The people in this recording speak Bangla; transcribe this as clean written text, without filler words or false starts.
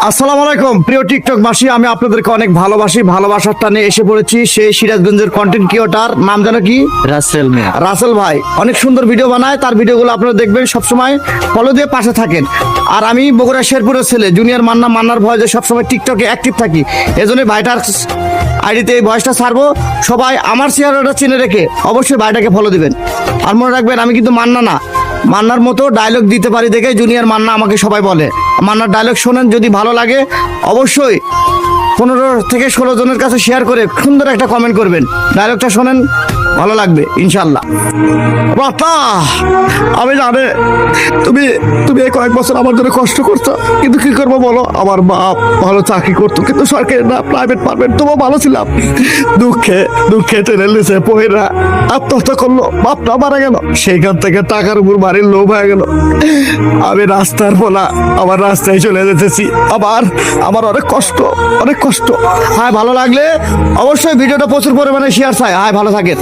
আসসালামু আলাইকুম প্রিয় টিকটক বাসী, আমি আপনাদেরকে অনেক ভালোবাসি। ভালোবাসার টানে এসে পড়েছি সেই সিরাজগঞ্জের কন্টেন্ট ক্রিয়েটর, নাম জানো কি? রাসেল মিয়া। রাসেল ভাই অনেক সুন্দর ভিডিও বানায়, তার ভিডিওগুলো আপনারা দেখবেন, সবসময় ফলো দিয়ে পাশে থাকেন। আর আমি বগুড়া শেরপুরের ছেলে, জুনিয়র মান্নার ভয়েসে সবসময় টিকটকে অ্যাক্টিভ থাকি, এজন্য ভাইটার আইডিতে এই ভয়েসটা ছাড়বো। সবাই আমার চেহারাটা চিনে রেখে অবশ্যই ভাইটাকে ফলো দিবেন। আর মনে রাখবেন, আমি কিন্তু মান্না না, মান্নার মতো ডায়লগ দিতে পারি দেখে জুনিয়র মান্না আমাকে সবাই বলে। মান্নার ডায়লগ শোনেন, যদি ভালো লাগে অবশ্যই 15 থেকে 16 জনের কাছে শেয়ার করে সুন্দর একটা কমেন্ট করবেন। ডায়লগটা শোনেন, ভালো লাগবে ইনশাল্লাহ। বাবা, আমি জানে তুমি তুমি এই কয়েক বছর আমার জন্য কষ্ট করছো, কিন্তু কি করবো বলো, আমার বাপ ভালো চাকরি করতো, কিন্তু সরকারি না, প্রাইভেট পারবেন, তবুও ভালো ছিলাম। দুঃখে টেনে নিচে পহেরা আত্মহত্যা করলো, বাপটা মারা গেল, সেইখান থেকে টাকার উপর বাড়ির লোভ হয়ে গেল। আমি রাস্তার পোলা, আমার রাস্তায় চলে যেতেছি। আমার অনেক কষ্ট। হ্যাঁ, ভালো লাগলে অবশ্যই ভিডিওটা প্রচুর পরিমাণে শেয়ার চাই। হ্যাঁ, ভালো থাকেন।